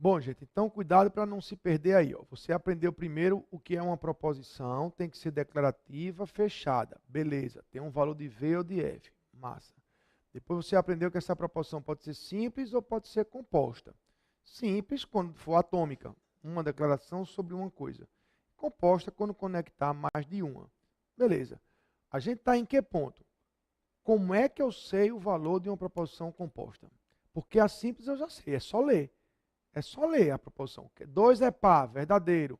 Bom, gente, então cuidado para não se perder aí. Ó. Você aprendeu primeiro o que é uma proposição, tem que ser declarativa, fechada. Beleza, tem um valor de V ou de F. Massa. Depois você aprendeu que essa proposição pode ser simples ou pode ser composta. Simples, quando for atômica, uma declaração sobre uma coisa. Composta, quando conectar mais de uma. Beleza. A gente está em que ponto? Como é que eu sei o valor de uma proposição composta? Porque a simples eu já sei, é só ler. É só ler a proposição. 2 é par, verdadeiro.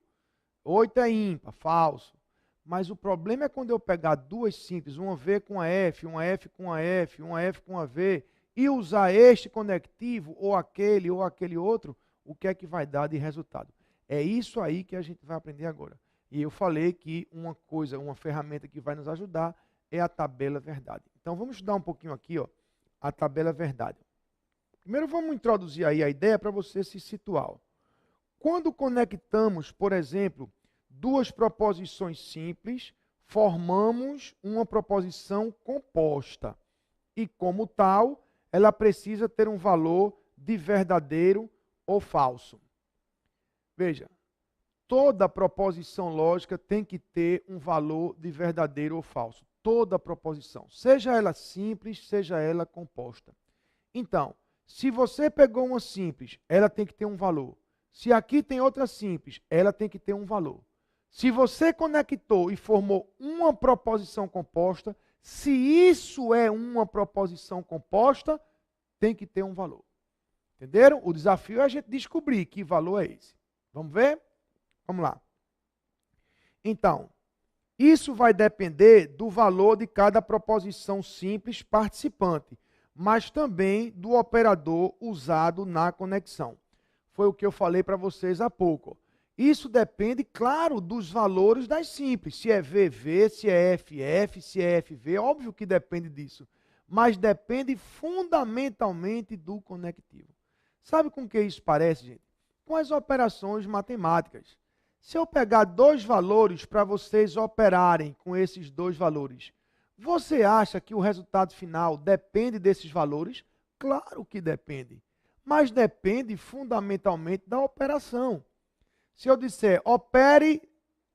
8 é ímpar, falso. Mas o problema é quando eu pegar duas simples, uma V com a F, uma F com a F, uma F com a V, e usar este conectivo, ou aquele outro, o que é que vai dar de resultado? É isso aí que a gente vai aprender agora. E eu falei que uma coisa, uma ferramenta que vai nos ajudar é a tabela verdade. Então vamos estudar um pouquinho aqui, ó, a tabela verdade. Primeiro vamos introduzir aí a ideia para você se situar. Quando conectamos, por exemplo, duas proposições simples, formamos uma proposição composta. E como tal, ela precisa ter um valor de verdadeiro ou falso. Veja, toda proposição lógica tem que ter um valor de verdadeiro ou falso. Toda proposição, seja ela simples, seja ela composta. Então, se você pegou uma simples, ela tem que ter um valor. Se aqui tem outra simples, ela tem que ter um valor. Se você conectou e formou uma proposição composta, se isso é uma proposição composta, tem que ter um valor. Entenderam? O desafio é a gente descobrir que valor é esse. Vamos ver? Vamos lá. Então, isso vai depender do valor de cada proposição simples participante, mas também do operador usado na conexão. Foi o que eu falei para vocês há pouco. Isso depende, claro, dos valores das simples. Se é VV, se é FF, se é FV, óbvio que depende disso. Mas depende fundamentalmente do conectivo. Sabe com que isso parece, gente? Com as operações matemáticas. Se eu pegar dois valores para vocês operarem com esses dois valores, você acha que o resultado final depende desses valores? Claro que depende. Mas depende fundamentalmente da operação. Se eu disser, opere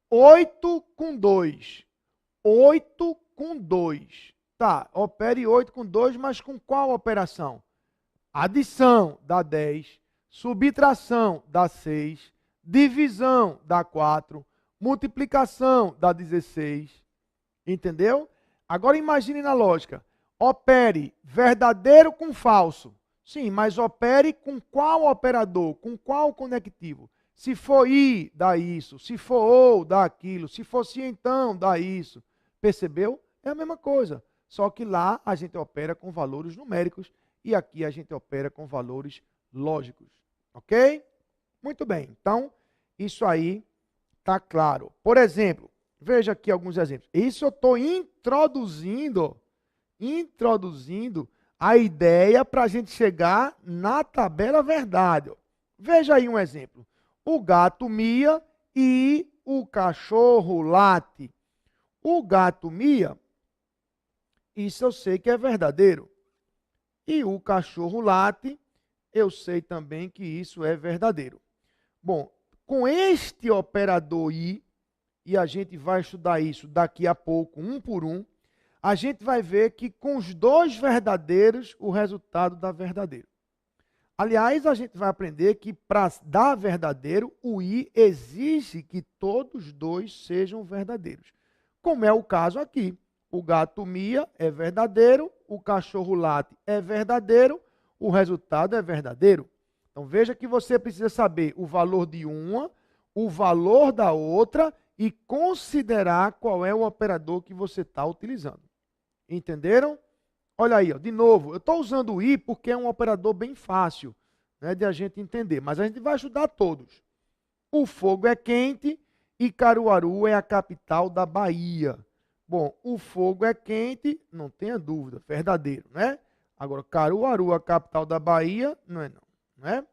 8 com 2. 8 com 2. Tá, opere 8 com 2, mas com qual operação? Adição dá 10. Subtração dá 6. Divisão dá 4. Multiplicação dá 16. Entendeu? Agora imagine na lógica. Opere verdadeiro com falso. Sim, mas opere com qual operador? Com qual conectivo? Se for i, dá isso. Se for ou, dá aquilo. Se for se então, dá isso. Percebeu? É a mesma coisa. Só que lá a gente opera com valores numéricos e aqui a gente opera com valores lógicos. Ok? Muito bem. Então, isso aí está claro. Por exemplo, veja aqui alguns exemplos. Isso eu estou introduzindo a ideia para a gente chegar na tabela verdade. Veja aí um exemplo. O gato mia e o cachorro late. O gato mia, isso eu sei que é verdadeiro. E o cachorro late, eu sei também que isso é verdadeiro. Bom, com este operador i, e a gente vai estudar isso daqui a pouco, um por um, a gente vai ver que com os dois verdadeiros, o resultado dá verdadeiro. Aliás, a gente vai aprender que para dar verdadeiro, o i exige que todos dois sejam verdadeiros. Como é o caso aqui. O gato mia é verdadeiro, o cachorro late é verdadeiro, o resultado é verdadeiro. Então veja que você precisa saber o valor de uma, o valor da outra e considerar qual é o operador que você está utilizando. Entenderam? Olha aí, ó, de novo, eu estou usando o i porque é um operador bem fácil, né, de a gente entender, mas a gente vai ajudar todos. O fogo é quente e Caruaru é a capital da Bahia. Bom, o fogo é quente, não tenha dúvida, verdadeiro, né? Agora, Caruaru, a capital da Bahia, não é não, né?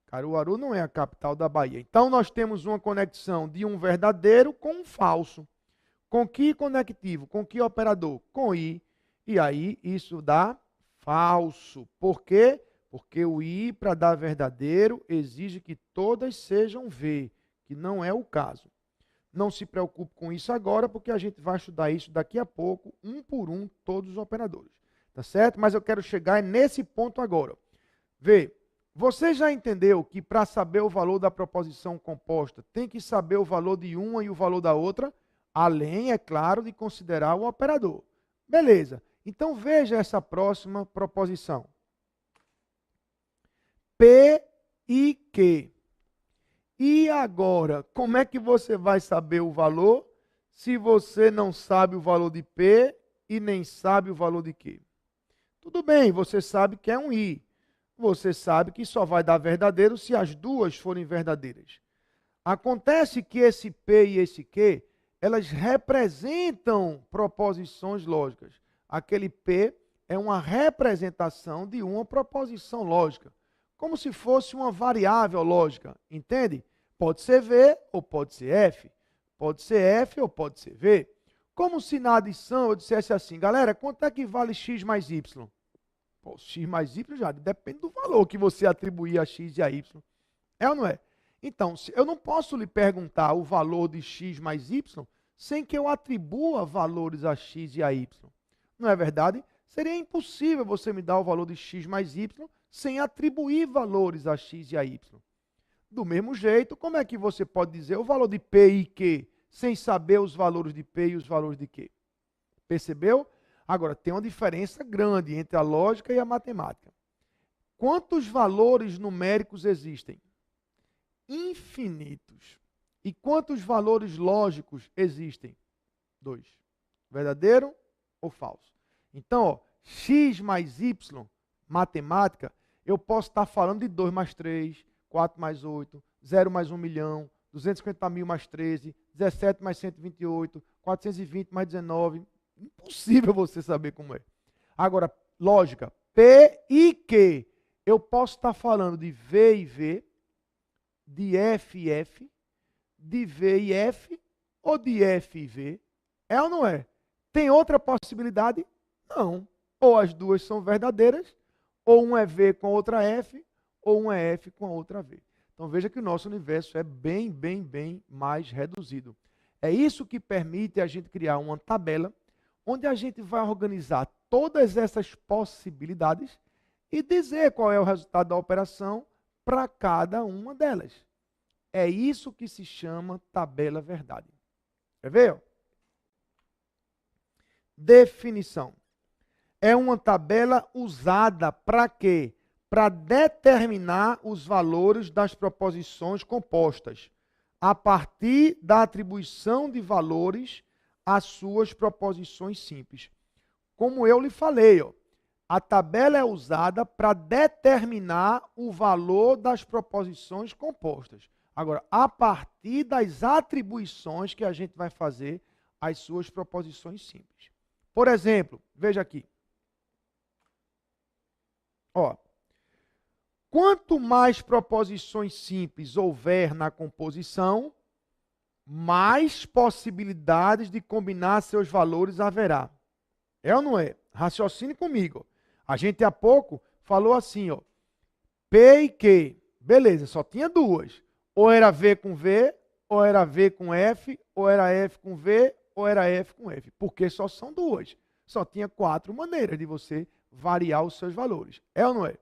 Caruaru não é a capital da Bahia. Então, nós temos uma conexão de um verdadeiro com um falso. Com que conectivo? Com que operador? Com i. E aí, isso dá falso. Por quê? Porque o I, para dar verdadeiro, exige que todas sejam V, que não é o caso. Não se preocupe com isso agora, porque a gente vai estudar isso daqui a pouco, um por um, todos os operadores. Tá certo? Mas eu quero chegar nesse ponto agora. Vê, você já entendeu que para saber o valor da proposição composta, tem que saber o valor de uma e o valor da outra, além, é claro, de considerar o operador. Beleza. Então veja essa próxima proposição. P e Q. E agora, como é que você vai saber o valor se você não sabe o valor de P e nem sabe o valor de Q? Tudo bem, você sabe que é um I. Você sabe que só vai dar verdadeiro se as duas forem verdadeiras. Acontece que esse P e esse Q, elas representam proposições lógicas. Aquele P é uma representação de uma proposição lógica, como se fosse uma variável lógica, entende? Pode ser V ou pode ser F. Pode ser F ou pode ser V. Como se na adição eu dissesse assim, galera, quanto é que vale x mais y? Pô, x mais y já depende do valor que você atribuir a x e a y. É ou não é? Então, eu não posso lhe perguntar o valor de x mais y sem que eu atribua valores a x e a y. Não é verdade? Seria impossível você me dar o valor de x mais y sem atribuir valores a x e a y. Do mesmo jeito, como é que você pode dizer o valor de P e Q sem saber os valores de P e os valores de Q? Percebeu? Agora, tem uma diferença grande entre a lógica e a matemática. Quantos valores numéricos existem? Infinitos. E quantos valores lógicos existem? 2. Verdadeiro ou falso? Então, ó, x mais y, matemática, eu posso estar falando de 2 mais 3, 4 mais 8, 0 mais 1 milhão, 250 mil mais 13, 17 mais 128, 420 mais 19. Impossível você saber como é. Agora, lógica, P e Q. Eu posso estar falando de V e V, de F e F, de V e F, ou de F e V. É ou não é? Tem outra possibilidade? Não. Ou as duas são verdadeiras, ou um é V com a outra F, ou um é F com a outra V. Então veja que o nosso universo é bem mais reduzido. É isso que permite a gente criar uma tabela onde a gente vai organizar todas essas possibilidades e dizer qual é o resultado da operação para cada uma delas. É isso que se chama tabela verdade. Quer ver? Definição. É uma tabela usada para quê? Para determinar os valores das proposições compostas, a partir da atribuição de valores às suas proposições simples. Como eu lhe falei, ó, a tabela é usada para determinar o valor das proposições compostas. Agora, a partir das atribuições que a gente vai fazer às suas proposições simples. Por exemplo, veja aqui. Ó, quanto mais proposições simples houver na composição, mais possibilidades de combinar seus valores haverá. É ou não é? Raciocine comigo. A gente há pouco falou assim, ó, P e Q. Beleza, só tinha duas. Ou era V com V, ou era V com F, ou era F com V, ou era F com F. Porque só são duas. Só tinha 4 maneiras de você variar os seus valores. É ou não é?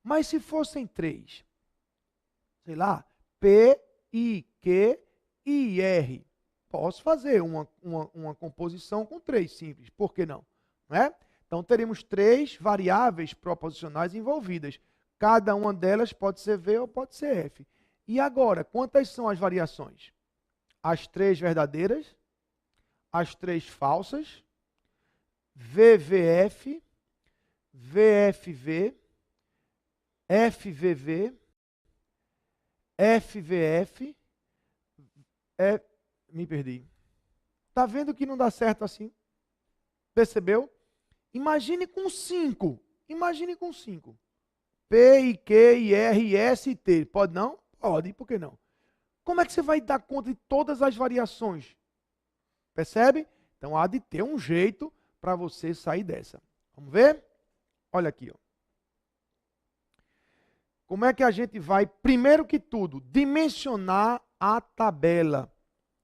Mas se fossem 3, sei lá, P, I, Q e R, posso fazer uma composição com 3 simples. Por que não? Não é? Então, teremos 3 variáveis proposicionais envolvidas. Cada uma delas pode ser V ou pode ser F. E agora, quantas são as variações? As 3 verdadeiras, as 3 falsas, VVF, VFV, FVV, FVF, me perdi. Está vendo que não dá certo assim? Percebeu? Imagine com 5. Imagine com 5. P, I, Q, I, R, I, S e T. Pode não? Pode, por que não? Como é que você vai dar conta de todas as variações? Percebe? Então há de ter um jeito para você sair dessa. Vamos ver? Olha aqui, ó. como é que a gente vai, primeiro que tudo, dimensionar a tabela.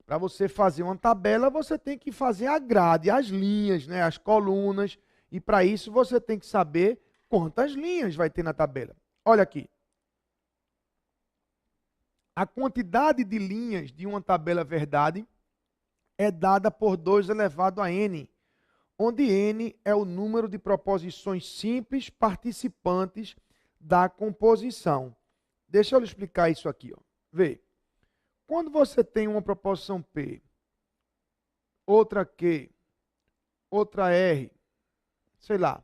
Para você fazer uma tabela, você tem que fazer a grade, as linhas, né, as colunas. E para isso você tem que saber quantas linhas vai ter na tabela. Olha aqui. A quantidade de linhas de uma tabela verdade é dada por 2 elevado a n, onde n é o número de proposições simples participantes da composição. Deixa eu lhe explicar isso aqui. Ó. Vê. Quando você tem uma proposição P, outra Q, outra R, sei lá.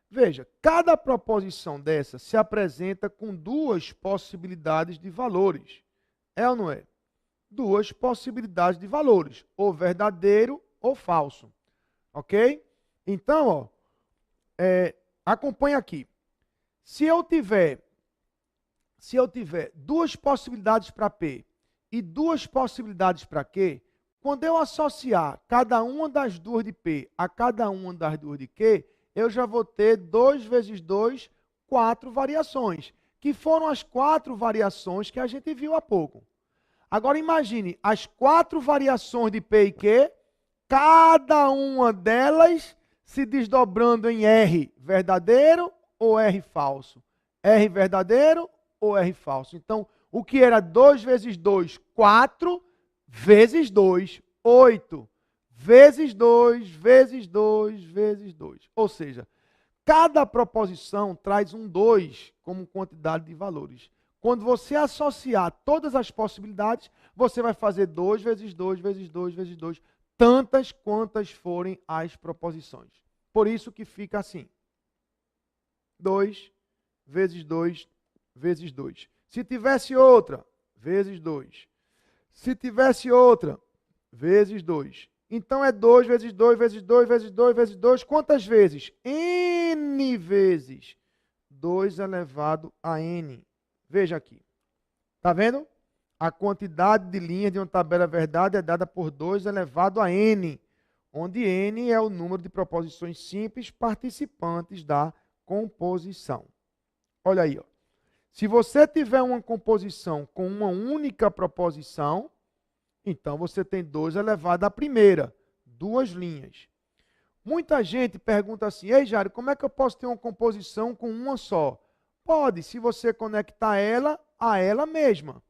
Veja, cada proposição dessa se apresenta com 2 possibilidades de valores. É ou não é? 2 possibilidades de valores, ou verdadeiro ou falso. Ok? Então, ó, acompanha aqui. Se eu tiver 2 possibilidades para P e 2 possibilidades para Q, quando eu associar cada uma das duas de P a cada uma das duas de Q, eu já vou ter 2 vezes 2, 4 variações, que foram as 4 variações que a gente viu há pouco. Agora imagine as 4 variações de P e Q, cada uma delas se desdobrando em R verdadeiro ou R falso. R verdadeiro ou R falso. Então, o que era 2 vezes 2, 4, vezes 2, 8. Vezes 2, vezes 2, vezes 2. Ou seja, cada proposição traz um 2 como quantidade de valores. Quando você associar todas as possibilidades, você vai fazer 2 vezes 2, vezes 2, vezes 2, tantas quantas forem as proposições. Por isso que fica assim. 2 vezes 2, vezes 2. Se tivesse outra, vezes 2. Se tivesse outra, vezes 2. Então é 2 vezes 2, vezes 2, vezes 2, vezes 2. Quantas vezes? N vezes 2 elevado a N. Veja aqui. Está vendo? A quantidade de linhas de uma tabela verdade é dada por 2 elevado a N, onde N é o número de proposições simples participantes da composição. Olha aí, ó. Se você tiver uma composição com uma única proposição, então você tem 2 elevado à primeira, 2 linhas. Muita gente pergunta assim, ei Jário, como é que eu posso ter uma composição com uma só? Pode, se você conectar ela a ela mesma.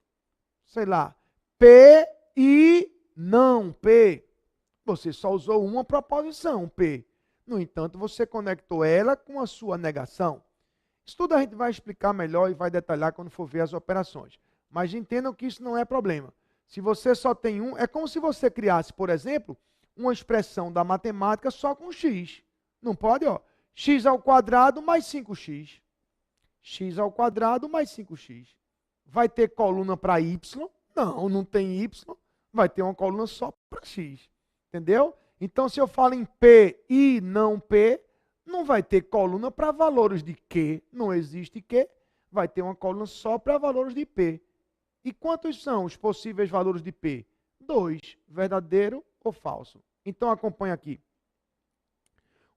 Sei lá, P e não P. Você só usou uma proposição, P. No entanto, você conectou ela com a sua negação. Isso tudo a gente vai explicar melhor e vai detalhar quando for ver as operações. Mas entendam que isso não é problema. Se você só tem um, é como se você criasse, por exemplo, uma expressão da matemática só com x. Não pode, ó. X ao quadrado mais 5x. X ao quadrado mais 5x. Vai ter coluna para y? Não, não tem y. Vai ter uma coluna só para x. Entendeu? Então, se eu falo em P e não P, não vai ter coluna para valores de Q. Não existe Q. Vai ter uma coluna só para valores de P. E quantos são os possíveis valores de P? 2. Verdadeiro ou falso? Então, acompanha aqui.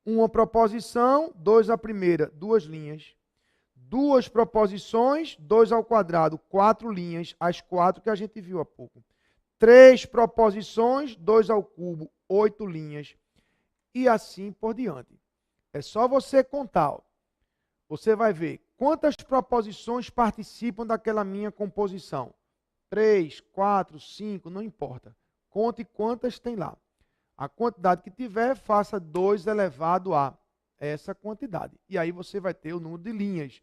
Uma proposição, 2 à primeira, 2 linhas. 2 proposições, 2 ao quadrado, 4 linhas, as 4 que a gente viu há pouco. 3 proposições, 2 ao cubo, 8 linhas. E assim por diante. É só você contar. Ó. Você vai ver quantas proposições participam daquela minha composição. 3, 4, 5, não importa. Conte quantas tem lá. A quantidade que tiver, faça 2 elevado a essa quantidade. E aí você vai ter o número de linhas.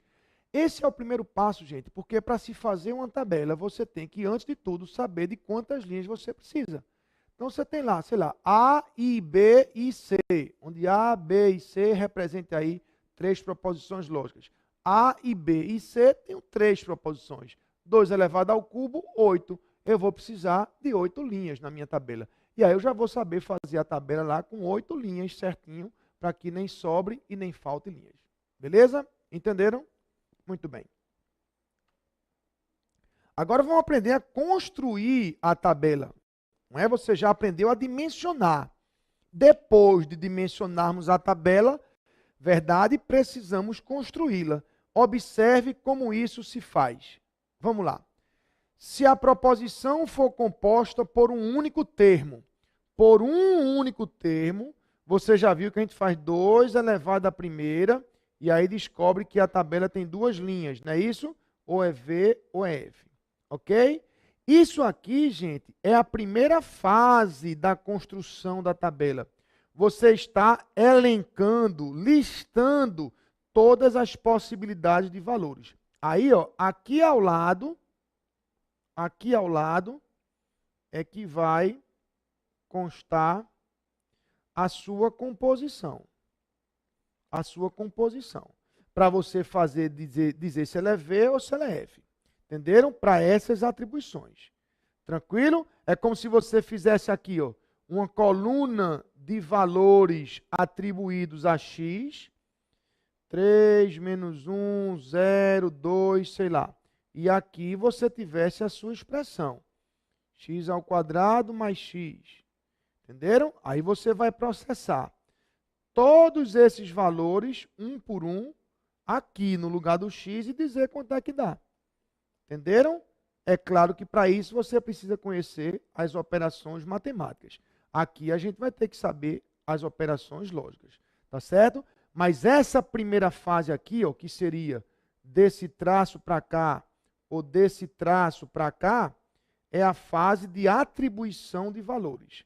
Esse é o primeiro passo, gente, porque para se fazer uma tabela, você tem que, antes de tudo, saber de quantas linhas você precisa. Então, você tem lá, sei lá, A, I, B e C, onde A, B e C representam aí 3 proposições lógicas. A, I, B e C tem 3 proposições. 2 elevado ao cubo, 8. Eu vou precisar de 8 linhas na minha tabela. E aí eu já vou saber fazer a tabela lá com 8 linhas certinho, para que nem sobre e nem falte linhas. Beleza? Entenderam? Muito bem. Agora vamos aprender a construir a tabela. Não é? Você já aprendeu a dimensionar. Depois de dimensionarmos a tabela, verdade, precisamos construí-la. Observe como isso se faz. Vamos lá. Se a proposição for composta por um único termo, você já viu que a gente faz 2 elevado à primeira, e aí descobre que a tabela tem 2 linhas, não é isso? Ou é V ou é F, ok? Isso aqui, gente, é a primeira fase da construção da tabela. Você está elencando, listando todas as possibilidades de valores. Aí, ó, aqui ao lado é que vai constar a sua composição. A sua composição. Para você fazer, dizer se ela é V ou se ela é F. Entenderam? Para essas atribuições. Tranquilo? É como se você fizesse aqui, ó, uma coluna de valores atribuídos a X, 3, menos 1, 0, 2, sei lá. E aqui você tivesse a sua expressão. X ao quadrado mais X. Entenderam? Aí você vai processar todos esses valores, um por um, aqui no lugar do X e dizer quanto é que dá. Entenderam? É claro que para isso você precisa conhecer as operações matemáticas. Aqui a gente vai ter que saber as operações lógicas. Tá certo? Mas essa primeira fase aqui, ó, que seria desse traço para cá ou desse traço para cá, é a fase de atribuição de valores.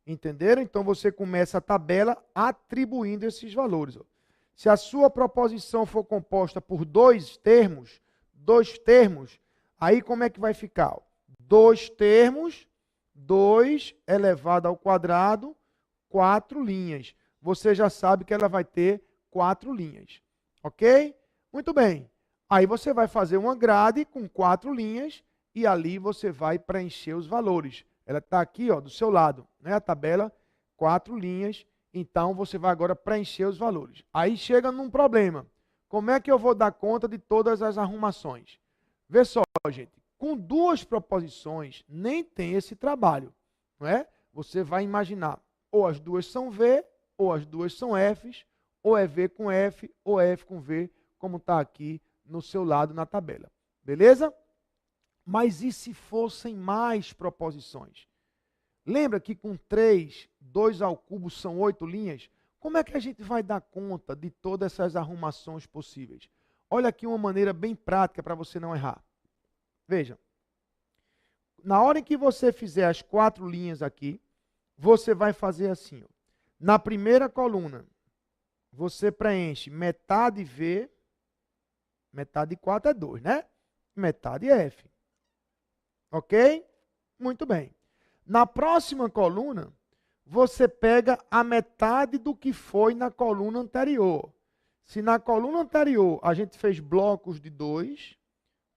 Entenderam? Então você começa a tabela atribuindo esses valores. Ó. Se a sua proposição for composta por 2 termos, aí como é que vai ficar? 2 termos, 2 elevado ao quadrado, 4 linhas. Você já sabe que ela vai ter 4 linhas. Ok? Muito bem. Aí você vai fazer uma grade com 4 linhas e ali você vai preencher os valores. Ela está aqui, ó, do seu lado, né? A tabela, 4 linhas. Então, você vai agora preencher os valores. Aí chega num problema. Como é que eu vou dar conta de todas as arrumações? Vê só, gente. Com 2 proposições, nem tem esse trabalho, não é? Você vai imaginar, ou as 2 são V, ou as 2 são Fs, ou é V com F, ou F com V, como está aqui no seu lado na tabela. Beleza? Mas e se fossem mais proposições? Lembra que com 3, 2 ao cubo são 8 linhas? Como é que a gente vai dar conta de todas essas arrumações possíveis? Olha aqui uma maneira bem prática para você não errar. Veja, na hora em que você fizer as 4 linhas aqui, você vai fazer assim. Ó. Na primeira coluna, você preenche metade V, metade de 4 é 2, né? Metade é F. Ok? Muito bem. Na próxima coluna, você pega a metade do que foi na coluna anterior. Se na coluna anterior a gente fez blocos de 2,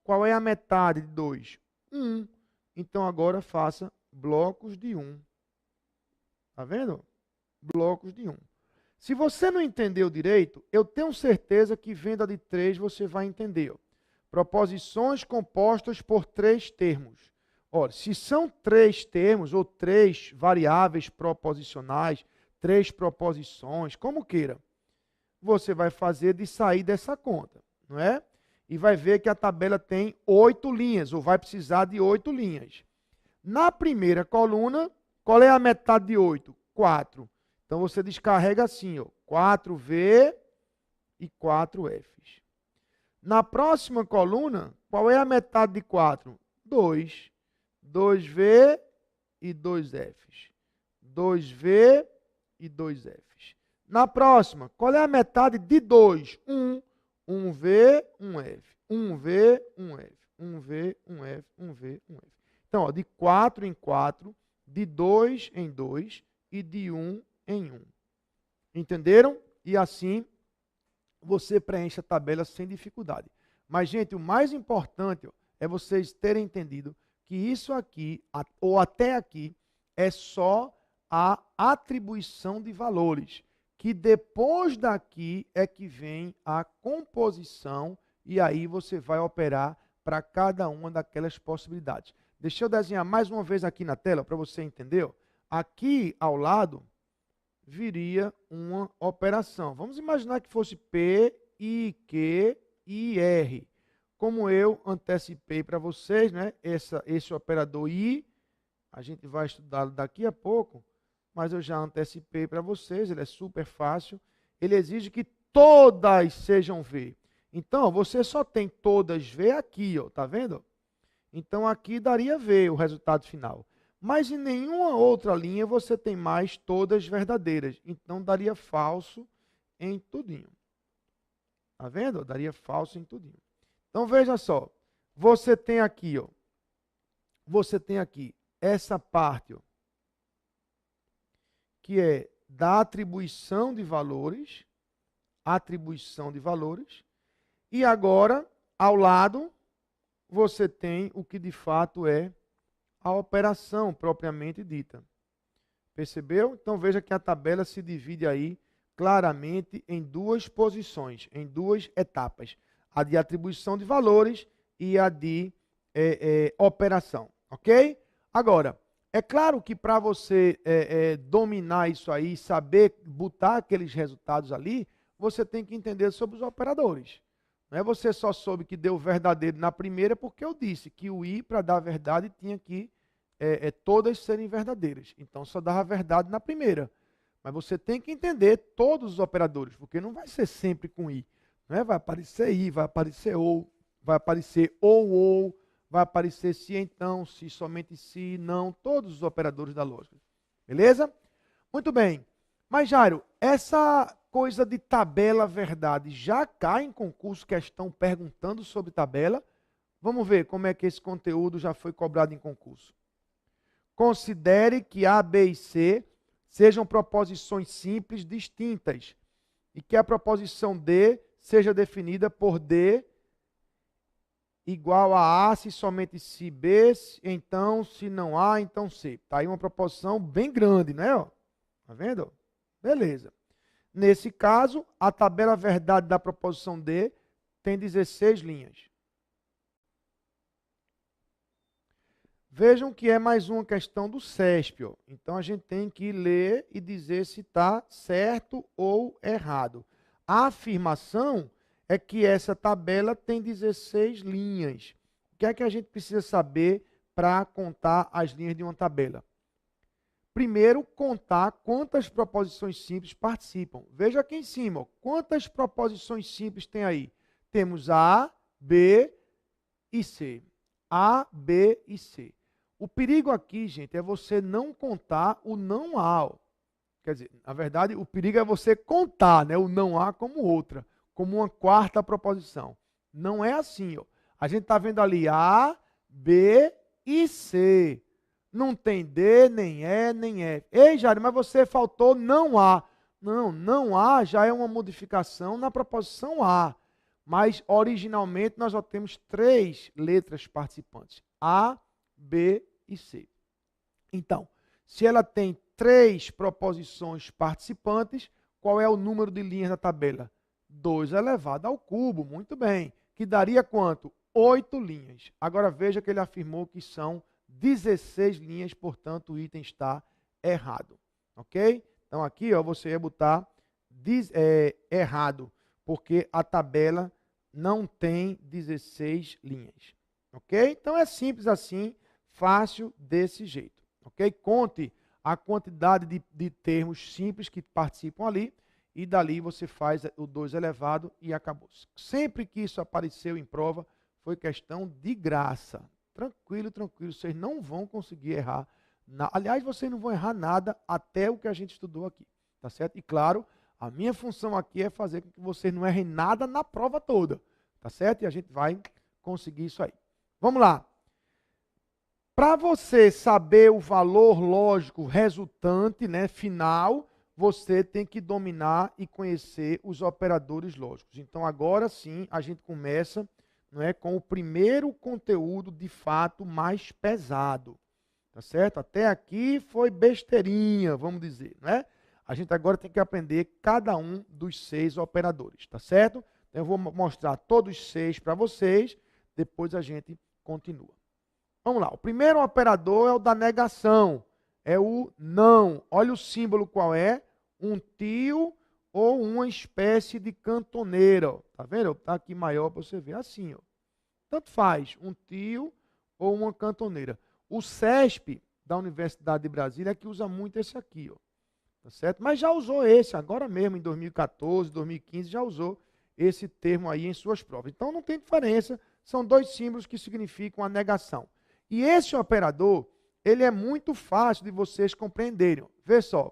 qual é a metade de 2? 1. Então agora faça blocos de 1. Tá vendo? Blocos de 1. Se você não entendeu direito, eu tenho certeza que vendo a de 3 você vai entender. Ó. Proposições compostas por 3 termos. Olha, se são 3 termos ou 3 variáveis proposicionais, 3 proposições, como queira, você vai fazer de sair dessa conta, não é? E vai ver que a tabela tem 8 linhas, ou vai precisar de 8 linhas. Na primeira coluna, qual é a metade de 8? 4. Então você descarrega assim, ó, 4V e 4Fs. Na próxima coluna, qual é a metade de 4? 2. 2V e 2Fs. 2V e 2Fs. Na próxima, qual é a metade de 2? 1. 1V, 1F. 1V, 1F. 1V, 1F, 1V, 1F. Então, ó, de 4 em 4, de 2 em 2 e de 1 em 1. Entenderam? E assim você preenche a tabela sem dificuldade. Mas, gente, o mais importante ó, é vocês terem entendido que isso aqui, ou até aqui, é só a atribuição de valores. Que depois daqui é que vem a composição e aí você vai operar para cada uma daquelas possibilidades. Deixa eu desenhar mais uma vez aqui na tela para você entender. Aqui ao lado viria uma operação. Vamos imaginar que fosse P, I, Q IR. Como eu antecipei para vocês, né? Esse operador I, a gente vai estudá-lo daqui a pouco, mas eu já antecipei para vocês, ele é super fácil. Ele exige que todas sejam V. Então, você só tem todas V aqui, ó, tá vendo? Então, aqui daria V o resultado final. Mas em nenhuma outra linha você tem mais todas verdadeiras. Então, daria falso em tudinho. Tá vendo? Daria falso em tudinho. Então, veja só. Você tem aqui, ó. Você tem aqui essa parte, ó, que é da atribuição de valores. Atribuição de valores. E agora, ao lado, você tem o que de fato é a operação propriamente dita. Percebeu? Então, veja que a tabela se divide aí claramente em duas posições, em duas etapas. A de atribuição de valores e a de operação. Ok? Agora, é claro que para você dominar isso aí, saber botar aqueles resultados ali, você tem que entender sobre os operadores. Não é você só soube que deu verdadeiro na primeira, porque eu disse que o I, para dar verdade, tinha que todas serem verdadeiras. Então, só dava verdade na primeira. Mas você tem que entender todos os operadores, porque não vai ser sempre com I. Não é? Vai aparecer I, vai aparecer ou, vai aparecer se então, se somente se, não, todos os operadores da lógica. Beleza? Muito bem. Mas, Jairo, essa coisa de tabela verdade já cai em concurso questão perguntando sobre tabela? Vamos ver como é que esse conteúdo já foi cobrado em concurso. Considere que A, B e C sejam proposições simples distintas e que a proposição D seja definida por D igual a se somente se B, então se não A, então C. Está aí uma proposição bem grande, né? Está vendo? Beleza. Nesse caso, a tabela verdade da proposição D tem 16 linhas. Vejam que é mais uma questão do CESP. Ó. Então, a gente tem que ler e dizer se está certo ou errado. A afirmação é que essa tabela tem 16 linhas. O que é que a gente precisa saber para contar as linhas de uma tabela? Primeiro, contar quantas proposições simples participam. Veja aqui em cima, ó, quantas proposições simples tem aí? Temos A, B e C. A, B e C. O perigo aqui, gente, é você não contar o não A. Ó. Quer dizer, na verdade, o perigo é você contar, né, o não A como outra, como uma quarta proposição. Não é assim. Ó. A gente está vendo ali A, B e C. Não tem D, nem E, nem F. Ei, Jair, mas você faltou não A. Não, não A já é uma modificação na proposição A. Mas, originalmente, nós só temos 3 letras participantes. A, B e C. Então, se ela tem 3 proposições participantes, qual é o número de linhas da tabela? 2 elevado ao cubo, muito bem. Que daria quanto? 8 linhas. Agora veja que ele afirmou que são 16 linhas, portanto o item está errado. Ok? Então aqui ó, você ia botar errado, porque a tabela não tem 16 linhas. Ok? Então é simples assim, fácil desse jeito. Ok? Conte a quantidade de termos simples que participam ali e dali você faz o 2 elevado e acabou. Sempre que isso apareceu em prova, foi questão de graça. Tranquilo, tranquilo, vocês não vão conseguir errar. Aliás, vocês não vão errar nada até o que a gente estudou aqui, tá certo? E claro, a minha função aqui é fazer com que vocês não errem nada na prova toda, tá certo? E a gente vai conseguir isso aí. Vamos lá. Para você saber o valor lógico resultante, né, final, você tem que dominar e conhecer os operadores lógicos. Então, agora sim, a gente começa, não é, com o primeiro conteúdo, de fato, mais pesado. Tá certo? Até aqui foi besteirinha, vamos dizer, né? A gente agora tem que aprender cada um dos 6 operadores, tá certo? Então, eu vou mostrar todos os 6 para vocês, depois a gente continua. Vamos lá, o primeiro operador é o da negação, é o não. Olha o símbolo qual é, um tio ou uma espécie de cantoneira. Ó. Tá vendo? Tá aqui maior para você ver. Assim, ó. Tanto faz, um tio ou uma cantoneira. O CESP da Universidade de Brasília é que usa muito esse aqui, ó. Tá certo? Mas já usou esse, agora mesmo, em 2014, 2015, já usou esse termo aí em suas provas. Então não tem diferença, são dois símbolos que significam a negação. E esse operador, ele é muito fácil de vocês compreenderem. Vê só,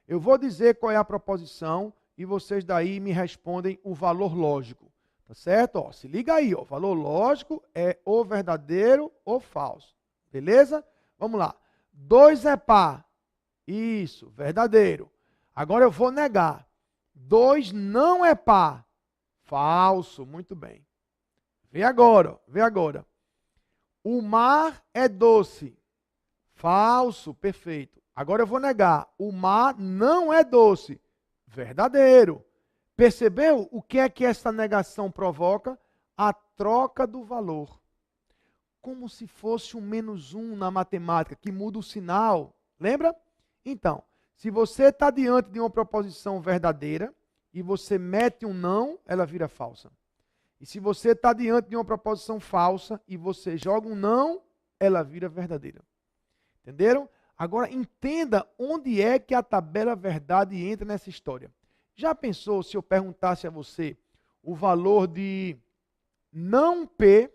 eu vou dizer qual é a proposição e vocês daí me respondem o valor lógico. Tá certo? Ó, se liga aí, ó, o valor lógico é ou verdadeiro ou falso. Beleza? Vamos lá. 2 é par. Isso, verdadeiro. Agora eu vou negar. 2 não é par. Falso, muito bem. Vê agora, ó, vê agora. O mar é doce. Falso, perfeito. Agora eu vou negar. O mar não é doce. Verdadeiro. Percebeu o que é que essa negação provoca? A troca do valor. Como se fosse um -1 na matemática, que muda o sinal. Lembra? Então, se você está diante de uma proposição verdadeira e você mete um não, ela vira falsa. E se você está diante de uma proposição falsa e você joga um não, ela vira verdadeira. Entenderam? Agora, entenda onde é que a tabela verdade entra nessa história. Já pensou se eu perguntasse a você o valor de não P,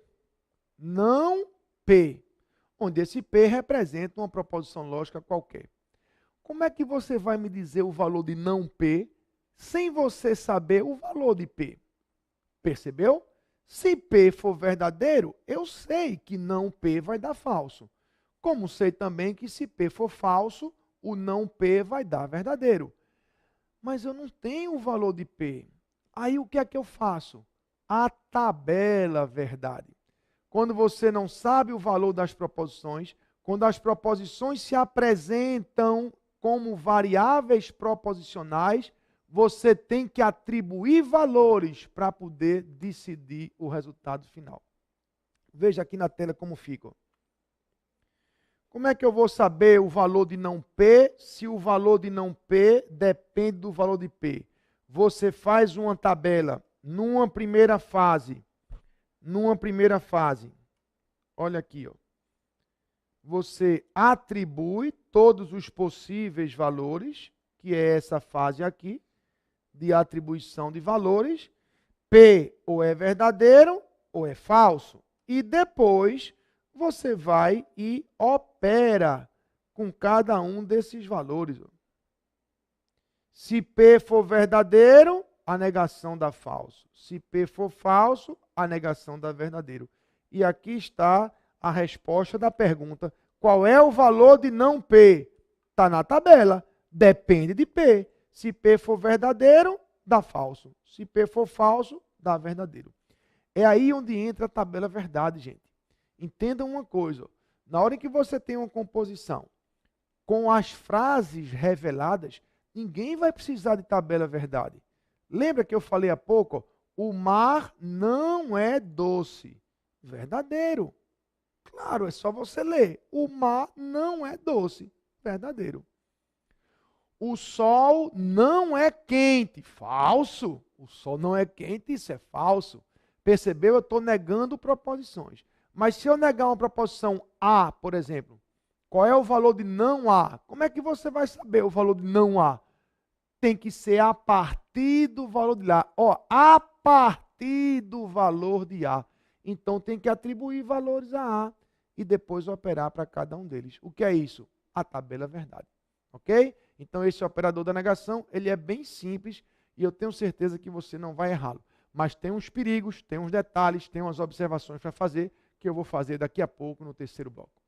onde esse P representa uma proposição lógica qualquer? Como é que você vai me dizer o valor de não P sem você saber o valor de P? Percebeu? Se P for verdadeiro, eu sei que não P vai dar falso. Como sei também que se P for falso, o não P vai dar verdadeiro. Mas eu não tenho o valor de P. Aí o que é que eu faço? A tabela verdade. Quando você não sabe o valor das proposições, quando as proposições se apresentam como variáveis proposicionais, você tem que atribuir valores para poder decidir o resultado final. Veja aqui na tela como fica. Como é que eu vou saber o valor de não P se o valor de não P depende do valor de P? Você faz uma tabela numa primeira fase. Olha aqui, ó. Você atribui todos os possíveis valores, que é essa fase aqui, de atribuição de valores. P ou é verdadeiro ou é falso. E depois você vai e opera com cada um desses valores. Se P for verdadeiro, a negação dá falso. Se P for falso, a negação dá verdadeiro. E aqui está a resposta da pergunta: qual é o valor de não P? Está na tabela. Depende de P. Se P for verdadeiro, dá falso. Se P for falso, dá verdadeiro. É aí onde entra a tabela verdade, gente. Entendam uma coisa. Na hora em que você tem uma composição com as frases reveladas, ninguém vai precisar de tabela verdade. Lembra que eu falei há pouco? O mar não é doce. Verdadeiro. Claro, é só você ler. O mar não é doce. Verdadeiro. O sol não é quente. Falso. O sol não é quente, isso é falso. Percebeu? Eu estou negando proposições. Mas se eu negar uma proposição A, por exemplo, qual é o valor de não A? Como é que você vai saber o valor de não A? Tem que ser a partir do valor de A. Ó, a partir do valor de A. Então tem que atribuir valores a A e depois operar para cada um deles. O que é isso? A tabela verdade. Ok? Então esse operador da negação, ele é bem simples e eu tenho certeza que você não vai errá-lo. Mas tem uns perigos, tem uns detalhes, tem umas observações para fazer que eu vou fazer daqui a pouco no terceiro bloco.